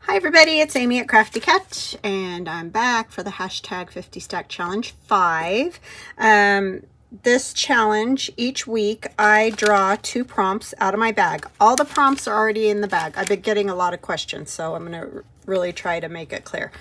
Hi everybody, it's Amy at Crafty Cat, and I'm back for the hashtag 50 Stack Challenge 5. This challenge, each week I draw 2 prompts out of my bag. All the prompts are already in the bag. I've been getting a lot of questions, so I'm going to really try to make it clear.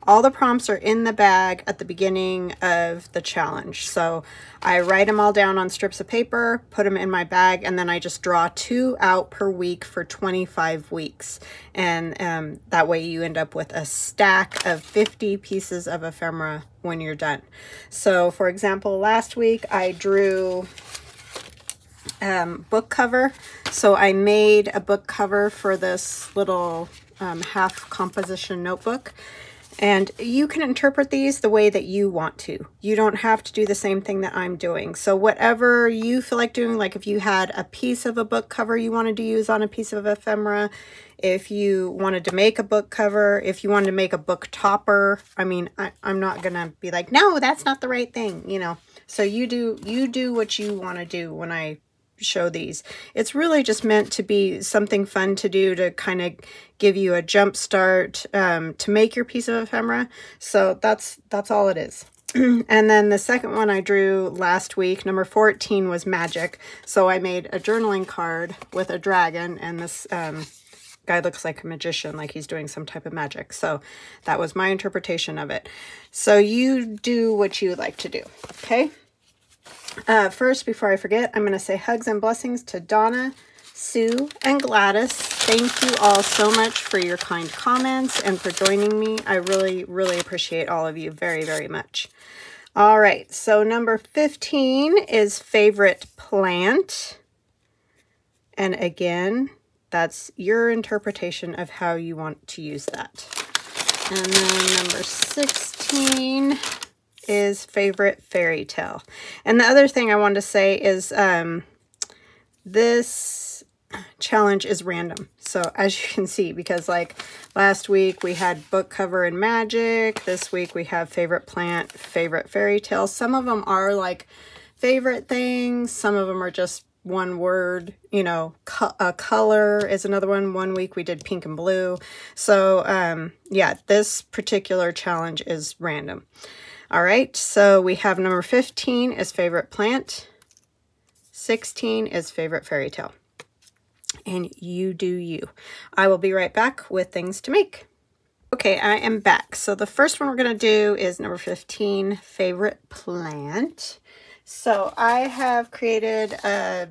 All the prompts are in the bag at the beginning of the challenge. So I write them all down on strips of paper, put them in my bag, and then I just draw 2 out per week for 25 weeks. And that way you end up with a stack of 50 pieces of ephemera when you're done. So for example, last week I drew book cover. So I made a book cover for this little half composition notebook. And you can interpret these the way that you want to. You don't have to do the same thing that I'm doing. So whatever you feel like doing, like if you had a piece of a book cover you wanted to use on a piece of ephemera, if you wanted to make a book cover, if you wanted to make a book topper, I mean, I'm not gonna be like, no, that's not the right thing, you know. So you do what you want to do when I show these. It's really just meant to be something fun to do to kind of give you a jump start to make your piece of ephemera. So that's all it is. And then the second one I drew last week, number 14, was magic. So I made a journaling card with a dragon, and this guy looks like a magician, like he's doing some type of magic. So that was my interpretation of it. So you do what you like to do, okay? First, before I forget, I'm going to say hugs and blessings to Donna, Sue, and Gladys. Thank you all so much for your kind comments and for joining me. I really, really appreciate all of you very, very much. All right, so number 15 is favorite plant. And again, that's your interpretation of how you want to use that. And then number 16 is favorite fairy tale. And the other thing I wanted to say is this challenge is random. So as you can see, because like last week we had book cover and magic, this week we have favorite plant, favorite fairy tale. Some of them are like favorite things, some of them are just one word, you know. A color is another one. One week we did pink and blue. So yeah, this particular challenge is random. All right, so we have number 15 is favorite plant, 16 is favorite fairy tale, and you do you. I will be right back with things to make. Okay, I am back. So the first one we're going to do is number 15, favorite plant. So I have created a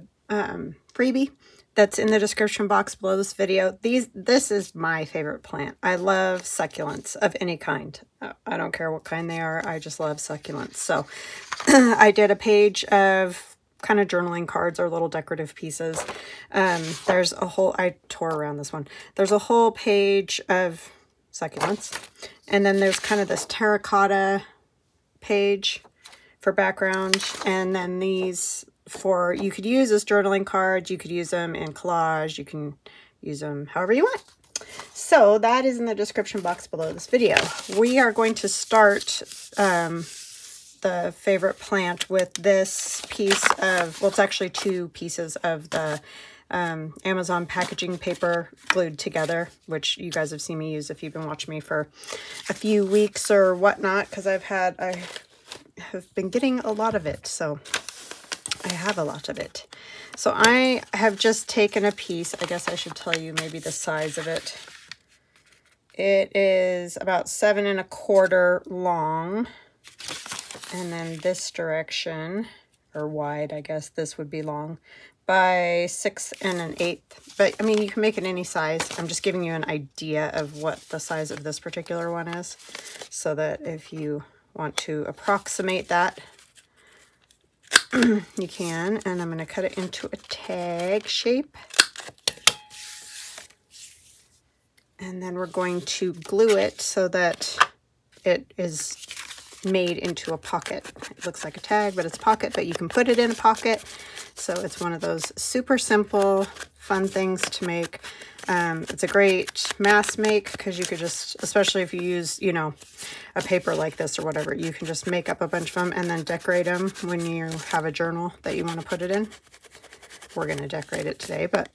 freebie that's in the description box below this video. This is my favorite plant. I love succulents of any kind. I don't care what kind they are. I just love succulents. So I did a page of kind of journaling cards or little decorative pieces. There's a whole, I tore around this one. There's a whole page of succulents. And then there's kind of this terracotta page for background. And then these for, you could use as journaling cards, you could use them in collage, you can use them however you want. So that is in the description box below this video. We are going to start the favorite plant with this piece of, well, it's actually 2 pieces of the Amazon packaging paper glued together, which you guys have seen me use if you've been watching me for a few weeks or whatnot, because I have been getting a lot of it, so I have a lot of it. So I have just taken a piece. I guess I should tell you maybe the size of it. It is about 7 1/4 long. And then this direction, or wide, I guess this would be long, by 6 1/8. But I mean, you can make it any size. I'm just giving you an idea of what the size of this particular one is, so that if you want to approximate that, you can. And I'm going to cut it into a tag shape. And then we're going to glue it so that it is made into a pocket. It looks like a tag, but it's a pocket, but you can put it in a pocket. So it's one of those super simple, fun things to make. It's a great mass make because you could just, especially if you use, you know, a paper like this or whatever, you can just make up a bunch of them and then decorate them when you have a journal that you want to put it in. We're going to decorate it today, but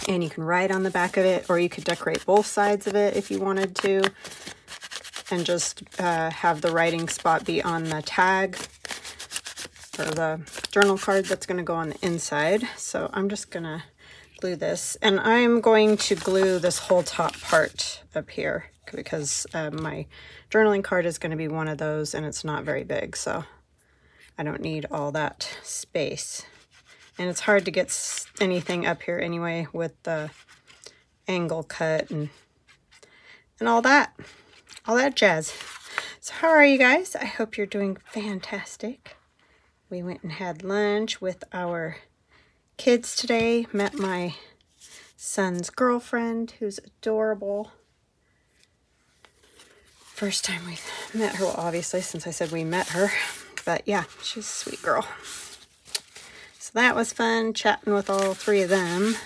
And you can write on the back of it, or you could decorate both sides of it if you wanted to, and just have the writing spot be on the tag or the journal card that's going to go on the inside. So I'm just going to glue this, and I'm going to glue this whole top part up here because my journaling card is going to be one of those, and it's not very big, so I don't need all that space. And it's hard to get anything up here anyway with the angle cut and all that jazz. So how are you guys? I hope you're doing fantastic. We went and had lunch with our kids today. Met my son's girlfriend, who's adorable. First time we've met her, well, obviously, since I said we met her. But yeah, she's a sweet girl. So that was fun, chatting with all three of them.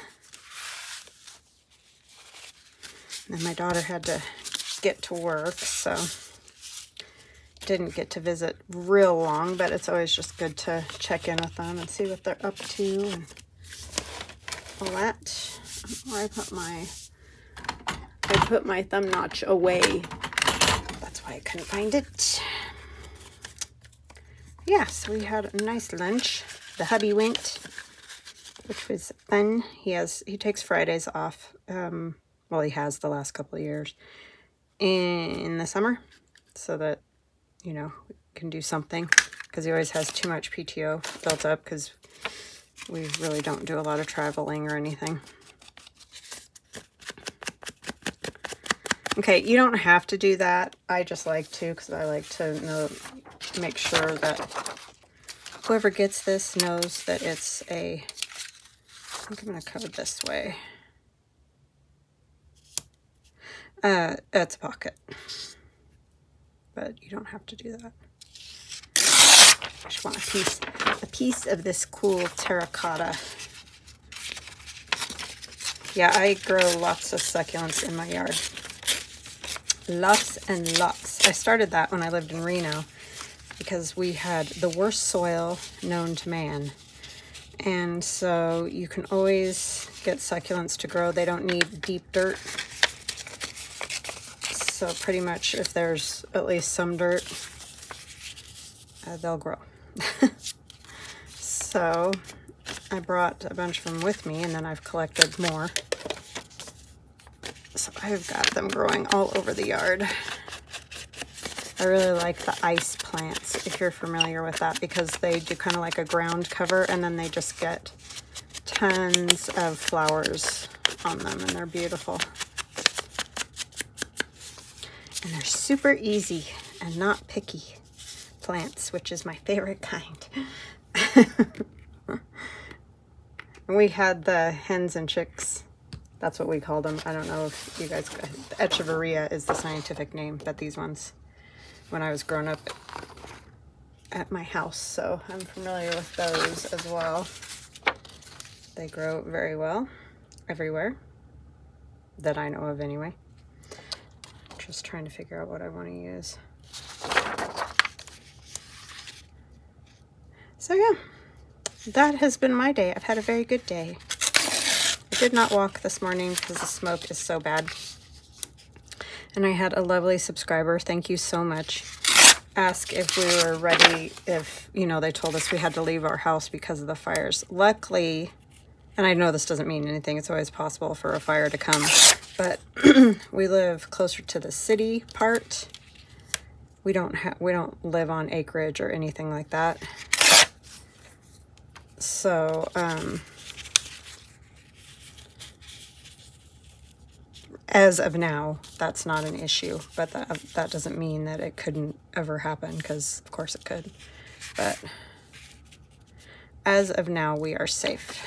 And then my daughter had to get to work, so didn't get to visit real long, but it's always just good to check in with them and see what they're up to and all that. Where I put my thumb notch away. That's why I couldn't find it. Yeah, so we had a nice lunch. The hubby went, which was fun. He takes Fridays off. Well, he has the last couple of years in the summer, so that, you know, we can do something, because he always has too much PTO built up because we really don't do a lot of traveling or anything. Okay, you don't have to do that. I just like to, because I like to make sure that whoever gets this knows that it's I think I'm going to cover this way. It's a pocket, but you don't have to do that. I just want a piece of this cool terracotta. Yeah, I grow lots of succulents in my yard. Lots and lots. I started that when I lived in Reno because we had the worst soil known to man. And so you can always get succulents to grow. They don't need deep dirt. So pretty much if there's at least some dirt, they'll grow. So I brought a bunch of them with me, and then I've collected more. So I've got them growing all over the yard. I really like the ice plants, if you're familiar with that, because they do kind of like a ground cover, and then they just get tons of flowers on them, and they're beautiful. And they're super easy and not picky plants, which is my favorite kind. We had the hens and chicks. That's what we called them. I don't know if you guys... Echeveria is the scientific name, but these ones, when I was growing up at my house, so I'm familiar with those as well. They grow very well everywhere that I know of anyway. Just trying to figure out what I want to use. So yeah, that has been my day. I've had a very good day. I did not walk this morning because the smoke is so bad. And I had a lovely subscriber, thank you so much, ask if we were ready, if, you know, they told us we had to leave our house because of the fires. Luckily, and I know this doesn't mean anything, it's always possible for a fire to come, but we live closer to the city part. We don't live on acreage or anything like that. So, as of now, that's not an issue, but that doesn't mean that it couldn't ever happen, because of course it could. But as of now, we are safe.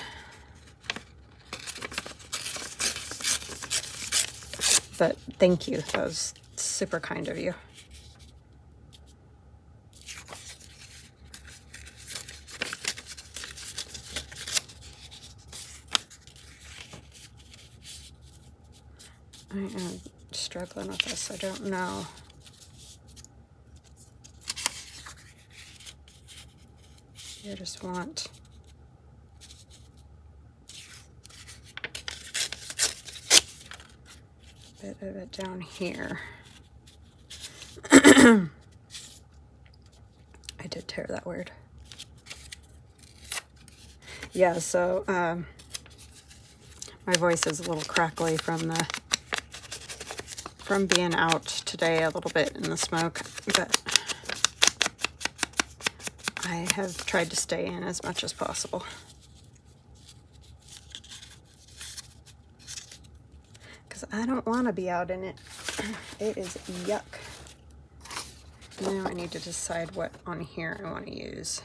But thank you. That was super kind of you. I am struggling with this. I don't know. I just want bit of it down here. I did tear that word. Yeah, so my voice is a little crackly from being out today a little bit in the smoke, but I have tried to stay in as much as possible. Because I don't want to be out in it. It is yuck. Now I need to decide what on here I want to use.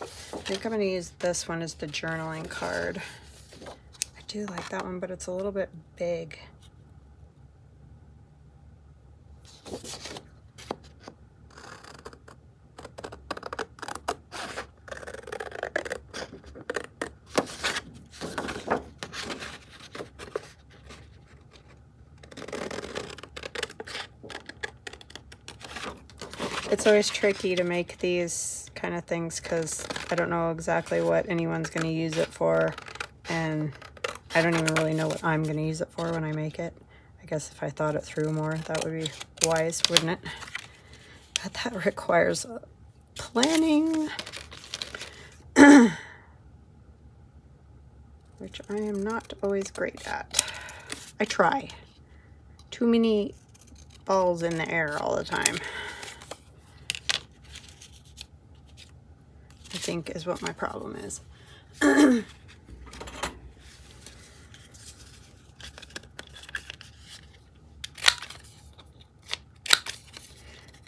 I think I'm going to use this one as the journaling card. I do like that one, but it's a little bit big. It's always tricky to make these kind of things because I don't know exactly what anyone's going to use it for, and I don't even really know what I'm going to use it for when I make it. I guess if I thought it through more, that would be wise, wouldn't it? But that requires planning, which I am not always great at. I try. Too many balls in the air all the time, I think, is what my problem is.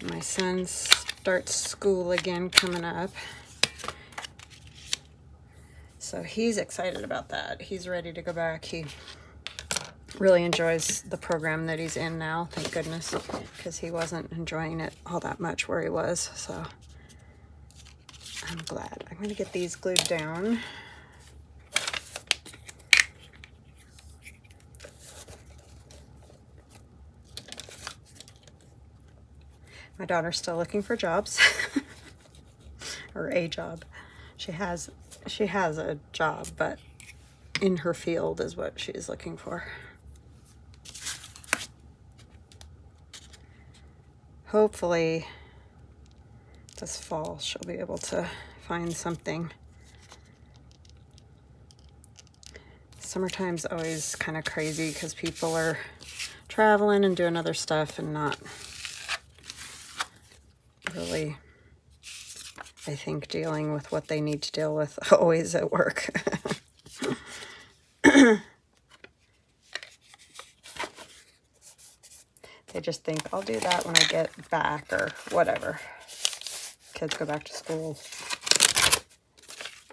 My son starts school again coming up, so he's excited about that. He's ready to go back. He really enjoys the program that he's in now, thank goodness, because he wasn't enjoying it all that much where he was, so I'm glad. I'm going to get these glued down. My daughter's still looking for jobs, or a job. She has a job, but in her field is what she's looking for. Hopefully this fall she'll be able to find something. Summertime's always kind of crazy because people are traveling and doing other stuff and not really, I think, dealing with what they need to deal with always at work. They just think, I'll do that when I get back or whatever. Kids go back to school.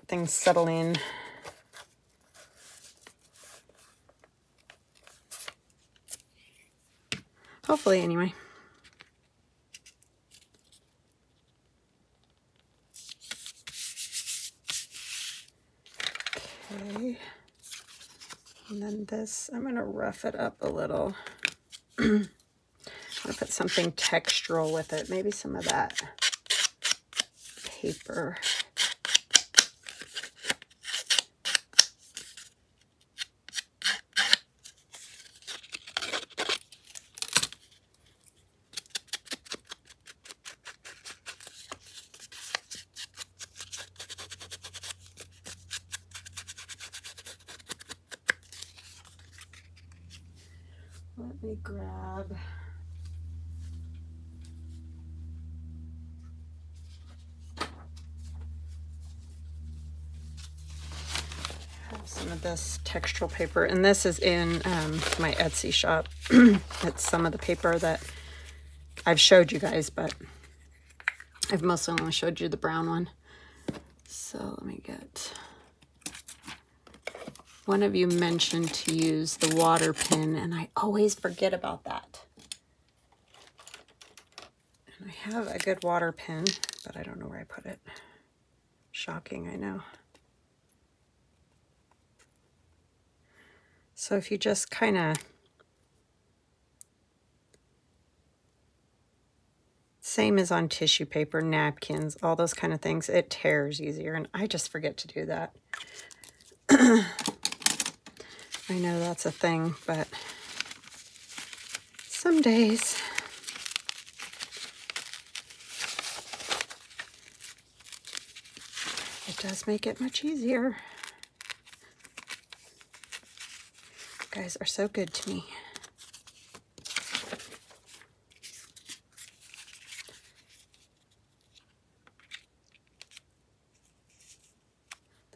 Things settle in. Hopefully, anyway. Okay. And then this, I'm going to rough it up a little. I'm going to put something textural with it. Maybe some of that paper. Let me grab some of this textural paper, and this is in my Etsy shop. It's some of the paper that I've showed you guys, but I've mostly only showed you the brown one. So let me get, one of you mentioned to use the water pen, and I always forget about that. And I have a good water pen, but I don't know where I put it. Shocking, I know. So if you just kind of Same as on tissue paper, napkins, all those kind of things. It tears easier, and I just forget to do that. I know that's a thing, but some days. It does make it much easier. You guys are so good to me.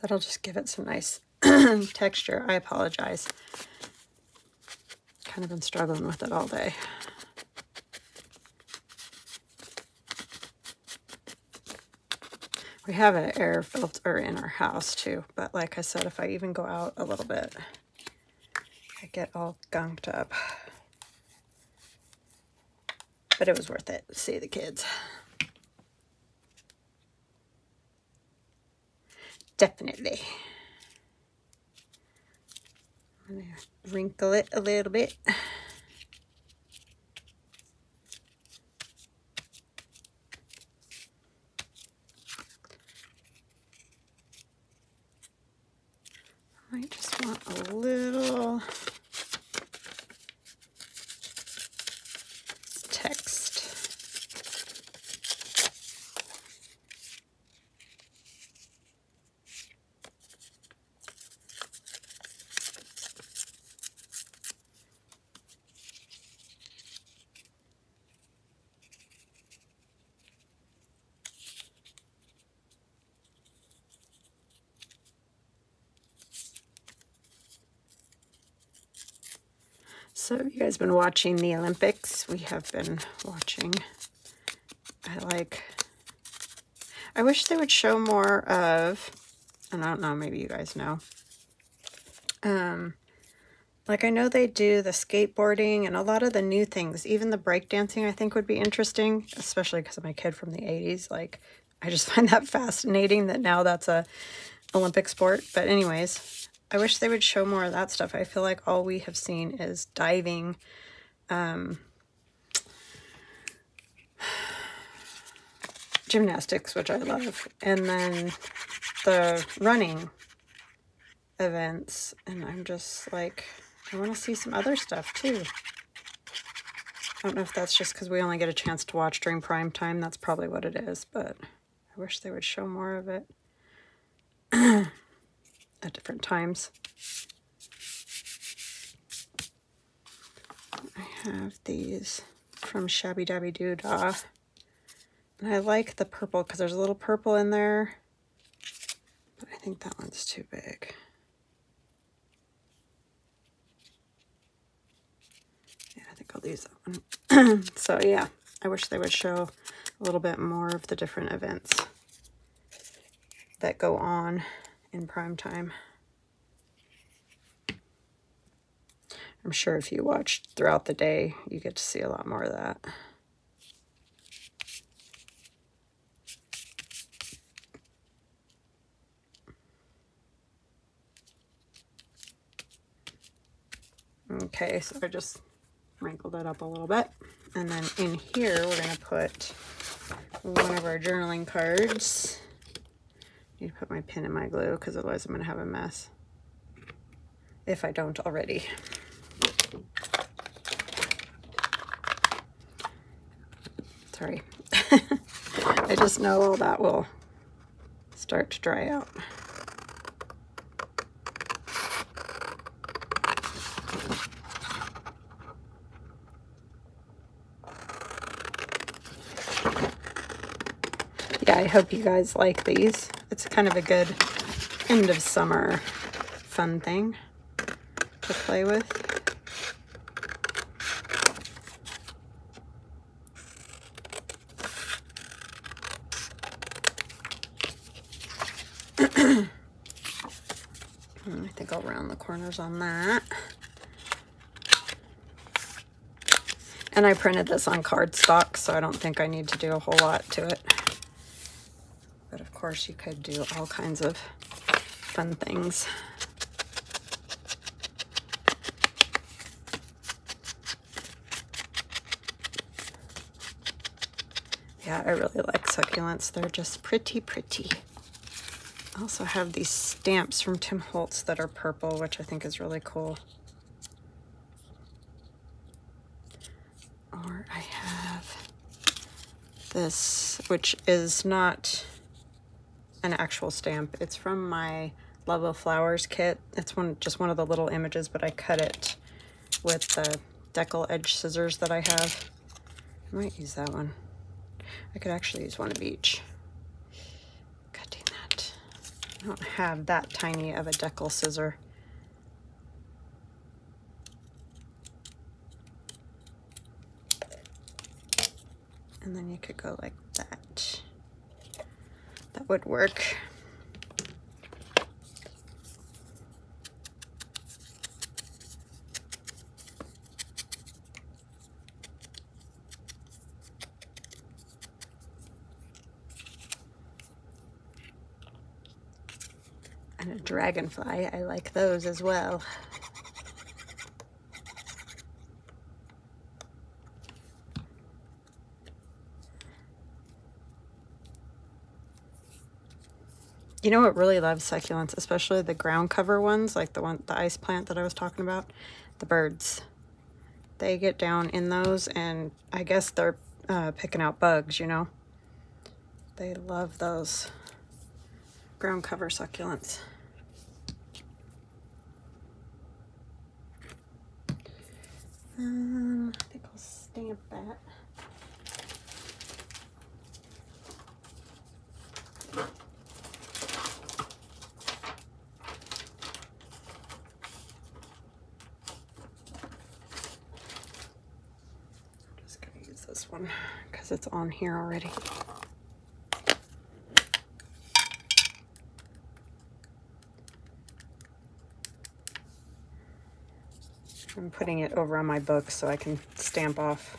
That'll just give it some nice texture. I apologize. Kind of been struggling with it all day. We have an air filter in our house too, but like I said, if I even go out a little bit, I get all gunked up. But it was worth it to see the kids. Definitely. I'm going to wrinkle it a little bit. I might just want a little text. So have you guys been watching the Olympics? We have been watching. I wish they would show more of, and I don't know, maybe you guys know. Like I know they do the skateboarding and a lot of the new things, even the breakdancing I think would be interesting, especially because of my kid from the 80s. Like I just find that fascinating that now that's a Olympic sport. But anyways, I wish they would show more of that stuff. I feel like all we have seen is diving, gymnastics, which I love, and then the running events. And I'm just like, I want to see some other stuff too. I don't know if that's just because we only get a chance to watch during prime time. That's probably what it is, but I wish they would show more of it at different times. I have these from Shabby Dabby Doodah. And I like the purple because there's a little purple in there, but I think that one's too big. Yeah, I think I'll use that one. So yeah, I wish they would show a little bit more of the different events that go on in prime time. I'm sure if you watch throughout the day, you get to see a lot more of that. Okay, so I just wrinkled it up a little bit. And then in here, we're going to put one of our journaling cards. I need to put my pin in my glue because otherwise I'm going to have a mess. If I don't already. Sorry. I just know all that will start to dry out. Yeah, I hope you guys like these. It's kind of a good end of summer fun thing to play with. I think I'll round the corners on that. And I printed this on cardstock, so I don't think I need to do a whole lot to it. But of course you could do all kinds of fun things. Yeah, I really like succulents. They're just pretty, pretty. I also have these stamps from Tim Holtz that are purple, which I think is really cool. Or I have this, which is not an actual stamp. It's from my Love of Flowers kit. It's just one of the little images, but I cut it with the decal edge scissors that I have. I might use that one. I could actually use one of each. Cutting that. I don't have that tiny of a decal scissor. And then you could go like that. That would work. And a dragonfly, I like those as well. You know what really loves succulents, especially the ground cover ones, like the ice plant that I was talking about? The birds. They get down in those, and I guess they're picking out bugs, you know? They love those ground cover succulents. I think I'll stamp that. I'm just going to use this one because it's on here already. I'm putting it over on my book so I can stamp off.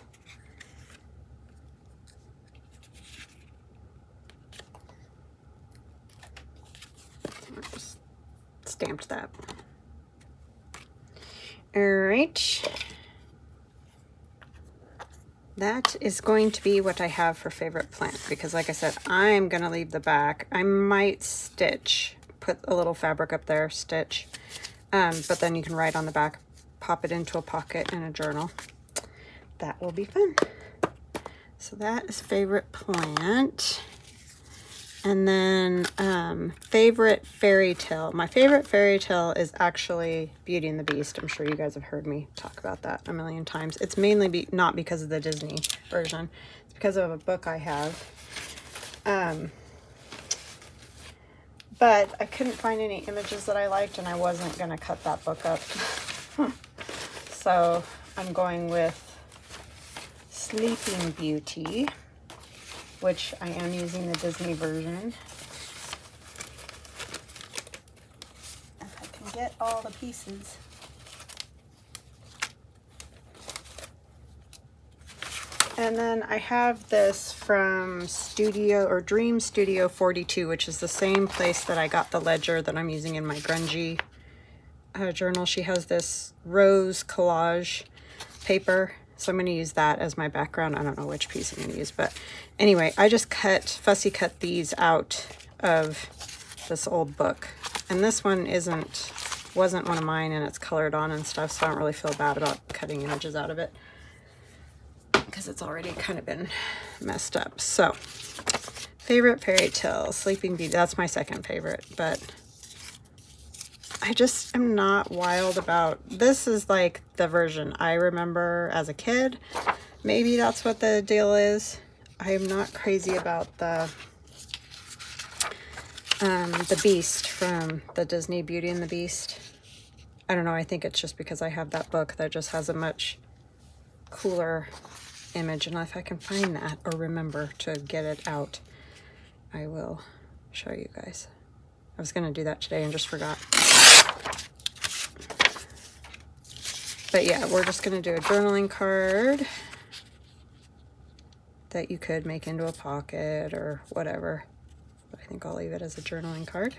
I just stamped that. All right. That is going to be what I have for favorite plant, because like I said, I'm going to leave the back. I might stitch, put a little fabric up there, stitch, but then you can write on the back, pop it into a pocket in a journal. That will be fun. So that is favorite plant. And then favorite fairy tale. My favorite fairy tale is actually Beauty and the Beast. I'm sure you guys have heard me talk about that a million times. It's mainly not because of the Disney version. It's because of a book I have. But I couldn't find any images that I liked, and I wasn't going to cut that book up. So I'm going with Sleeping Beauty, which I am using the Disney version. If I can get all the pieces. And then I have this from Dream Studio 42, which is the same place that I got the ledger that I'm using in my grungy journal. She has this rose collage paper, so I'm going to use that as my background. I don't know which piece I'm going to use, but anyway, I just fussy cut these out of this old book, and this one wasn't one of mine, and it's colored on and stuff, so I don't really feel bad about cutting images out of it because it's already kind of been messed up. So favorite fairy tale, Sleeping Beauty. That's my second favorite, but I just am not wild about, this is like the version I remember as a kid. Maybe that's what the deal is. I am not crazy about the Beast from the Disney Beauty and the Beast. I don't know, I think it's just because I have that book that just has a much cooler image, and if I can find that or remember to get it out, I will show you guys. I was going to do that today and just forgot. But yeah, we're just going to do a journaling card that you could make into a pocket or whatever. But I think I'll leave it as a journaling card.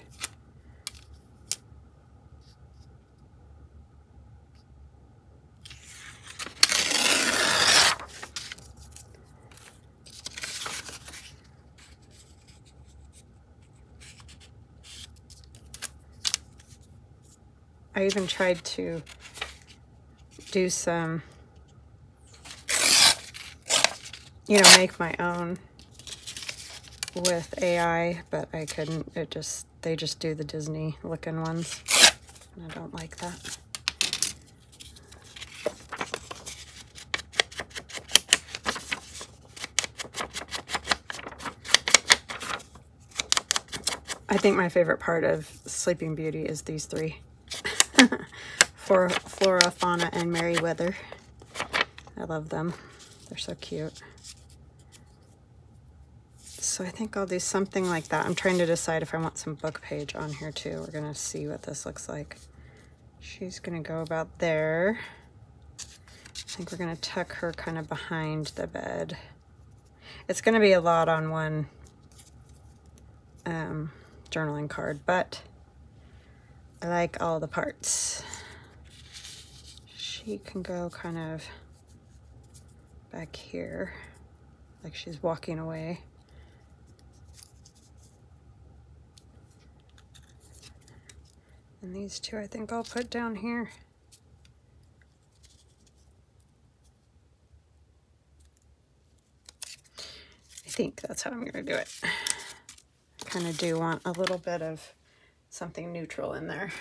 I even tried to do some, you know, make my own with AI, but I couldn't. They just do the Disney looking ones, and I don't like that. I think my favorite part of Sleeping Beauty is these three. For Flora, Fauna, and Merryweather. I love them. They're so cute. So I think I'll do something like that. I'm trying to decide if I want some book page on here too. We're gonna see what this looks like. She's gonna go about there. I think we're gonna tuck her kind of behind the bed. It's gonna be a lot on one journaling card, but I like all the parts. She can go kind of back here, like she's walking away. And these two I think I'll put down here. I think that's how I'm gonna do it. I kind of do want a little bit of something neutral in there.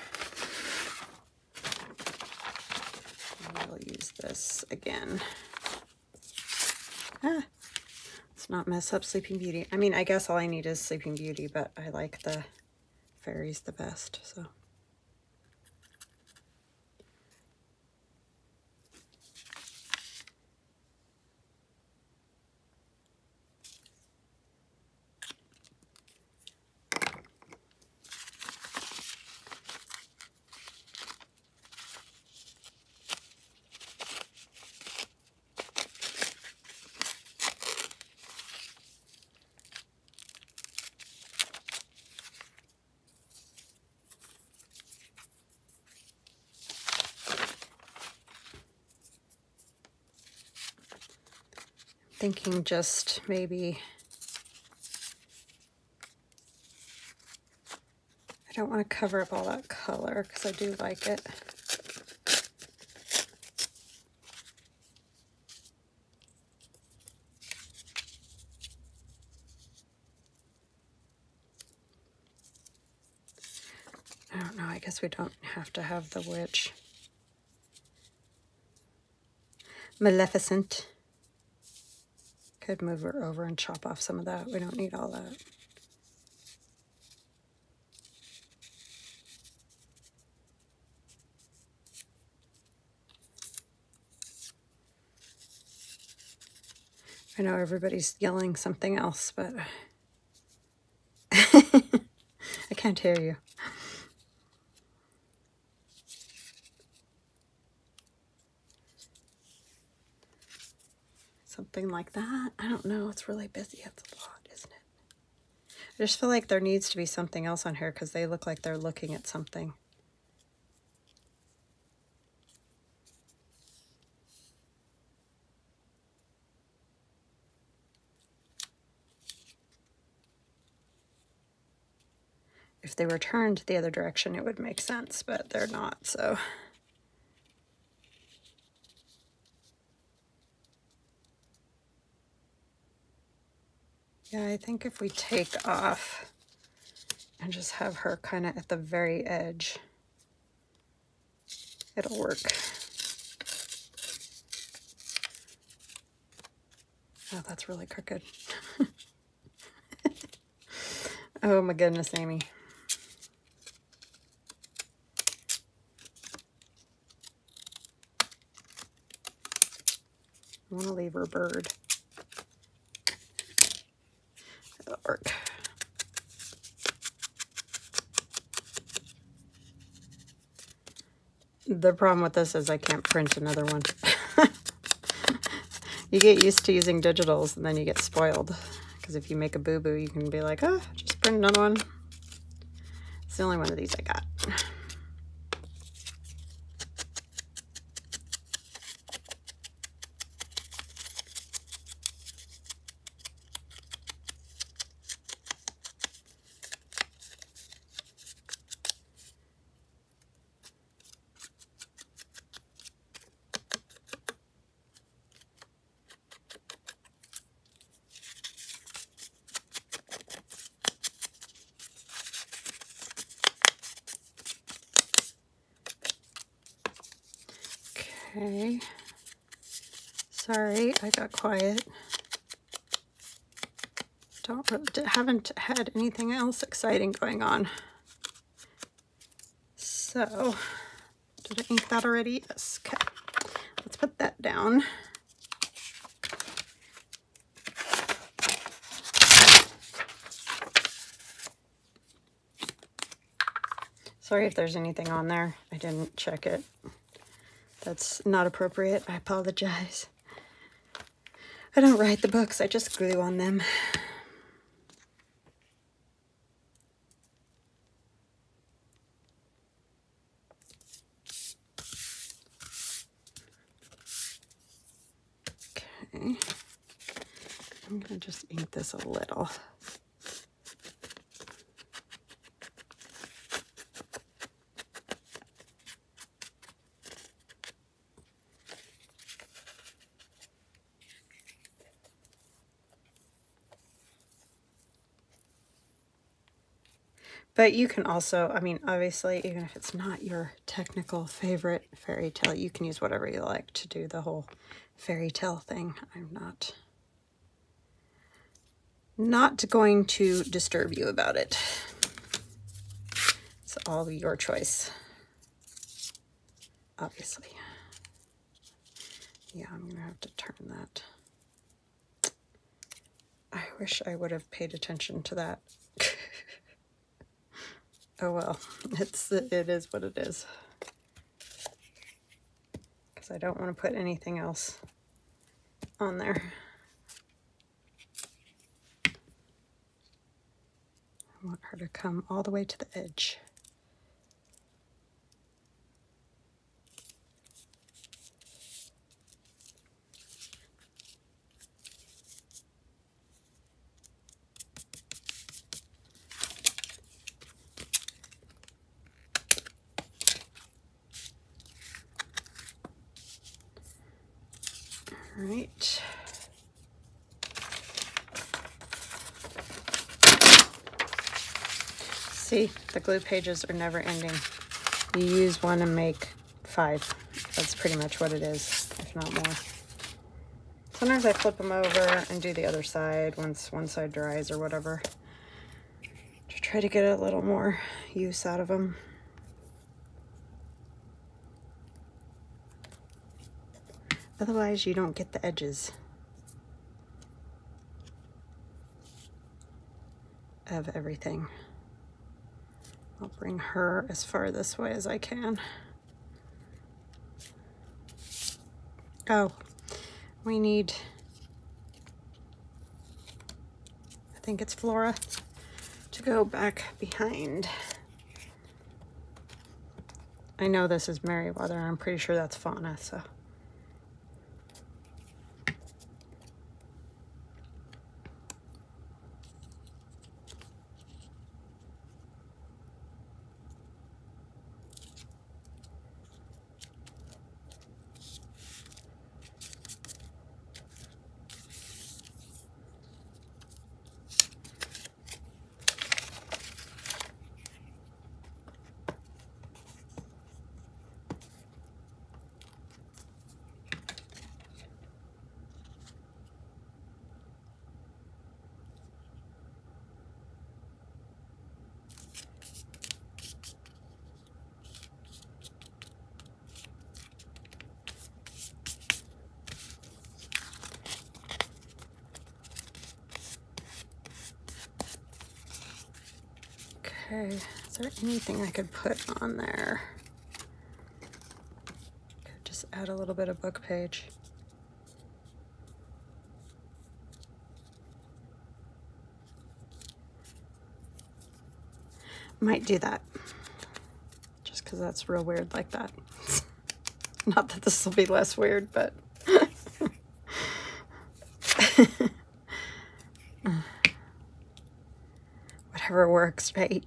We'll use this again. Let's not mess up Sleeping Beauty. I mean, I guess all I need is Sleeping Beauty, but I like the fairies the best, so. Thinking just maybe, I don't want to cover up all that color because I do like it. I don't know, I guess we don't have to have the witch. Maleficent. Could move her over and chop off some of that. We don't need all that. I know everybody's yelling something else, but I can't hear you. Something like that. I don't know. It's really busy. It's a lot, isn't it? I just feel like there needs to be something else on here because they look like they're looking at something. If they were turned the other direction, it would make sense, but they're not, so. Yeah, I think if we take off and just have her kind of at the very edge, it'll work. Oh, that's really crooked. Oh my goodness, Amy. I want to leave her bird. That'll work. The problem with this is I can't print another one. You get used to using digitals and then you get spoiled. Because if you make a boo-boo, you can be like, oh, just print another one. It's the only one of these I got. Okay. Sorry, I got quiet. Haven't had anything else exciting going on. So, did I ink that already? Yes. Okay. Let's put that down. Sorry if there's anything on there. I didn't check it. That's not appropriate. I apologize. I don't write the books. I just glue on them. Okay. I'm going to just ink this a little. But you can also, I mean, obviously, even if it's not your technical favorite fairy tale, you can use whatever you like to do the whole fairy tale thing. I'm not going to disturb you about it. It's all your choice, obviously. Yeah, I'm going to have to turn that. I wish I would have paid attention to that. Oh well, it is what it is. Because I don't want to put anything else on there. I want her to come all the way to the edge. All right. See, the glue pages are never ending. You use one and make 5. That's pretty much what it is, if not more. Sometimes I flip them over and do the other side once one side dries or whatever, to try to get a little more use out of them. Otherwise, you don't get the edges of everything. I'll bring her as far this way as I can. Oh, we need, I think it's Flora, to go back behind. I know this is Merryweather. I'm pretty sure that's Fauna, so. Okay, is there anything I could put on there? Could just add a little bit of book page. Might do that, just because that's real weird like that. Not that this will be less weird, but whatever works, right?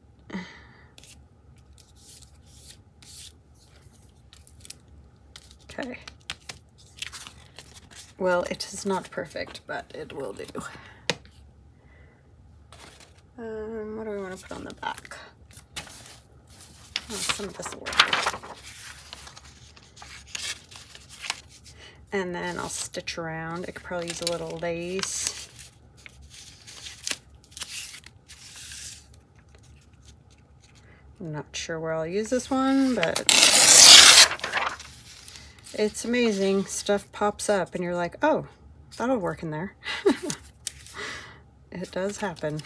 Okay. Well, it is not perfect, but it will do. What do we want to put on the back? Oh, some of this will work. And then I'll stitch around. I could probably use a little lace. I'm not sure where I'll use this one, but it's amazing. Stuff pops up and you're like, oh, that'll work in there. It does happen.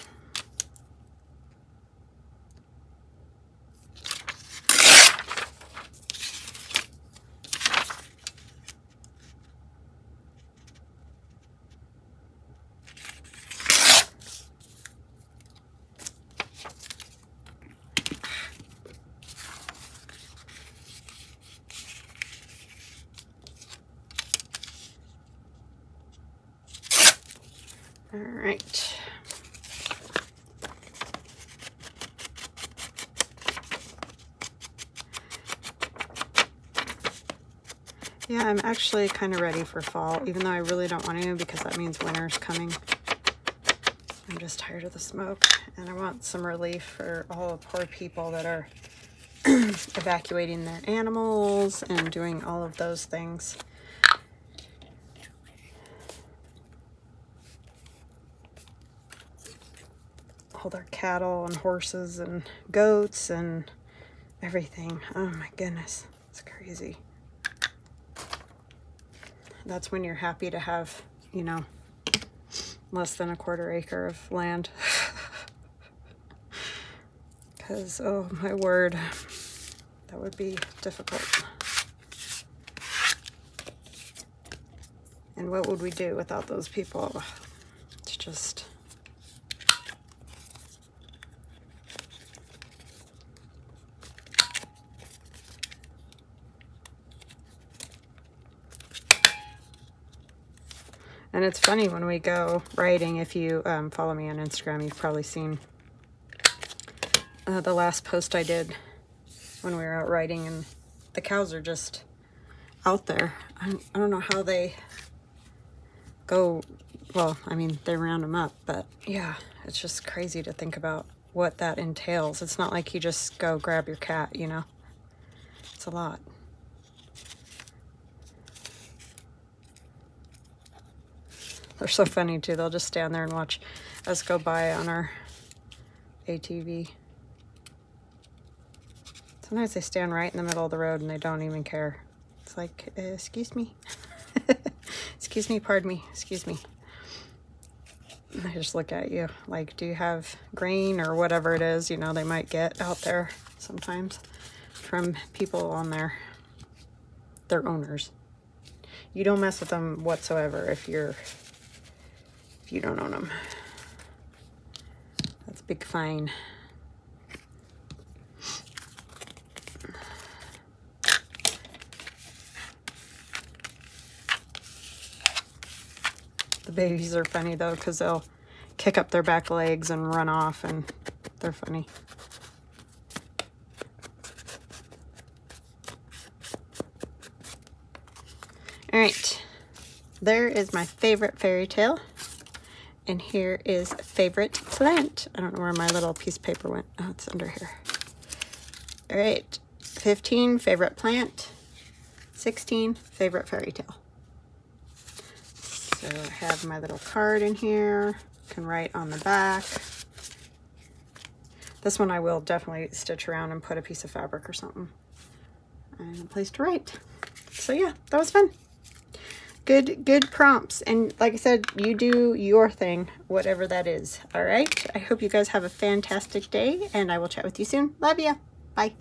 All right. Yeah, I'm actually kind of ready for fall, even though I really don't want to because that means winter's coming. I'm just tired of the smoke, and I want some relief for all the poor people that are evacuating their animals and doing all of those things. All their cattle and horses and goats and everything. Oh my goodness, it's crazy. That's when you're happy to have, you know, less than a quarter acre of land. Because, oh my word, that would be difficult. And what would we do without those people? It's just... And it's funny when we go riding, if you follow me on Instagram, you've probably seen the last post I did when we were out riding, and the cows are just out there. I don't know how they go, well, I mean, they round them up, but yeah, it's just crazy to think about what that entails. It's not like you just go grab your cat, you know? It's a lot. They're so funny too. They'll just stand there and watch us go by on our ATV. Sometimes they stand right in the middle of the road and they don't even care. It's like, excuse me. Excuse me, pardon me, excuse me. And they just look at you like, do you have grain or whatever it is, you know, they might get out there sometimes from people on their owners. You don't mess with them whatsoever if you don't own them. That's a big fine. The babies are funny though, because they'll kick up their back legs and run off, and they're funny. All right, there is my favorite fairy tale. And here is favorite plant. I don't know where my little piece of paper went. Oh, it's under here. All right, 15, favorite plant. 16, favorite fairy tale. So I have my little card in here. Can write on the back. This one I will definitely stitch around and put a piece of fabric or something. And a place to write. So yeah, that was fun. Good prompts, and like I said, you do your thing, whatever that is. All right, I hope you guys have a fantastic day, and I will chat with you soon. Love ya. Bye.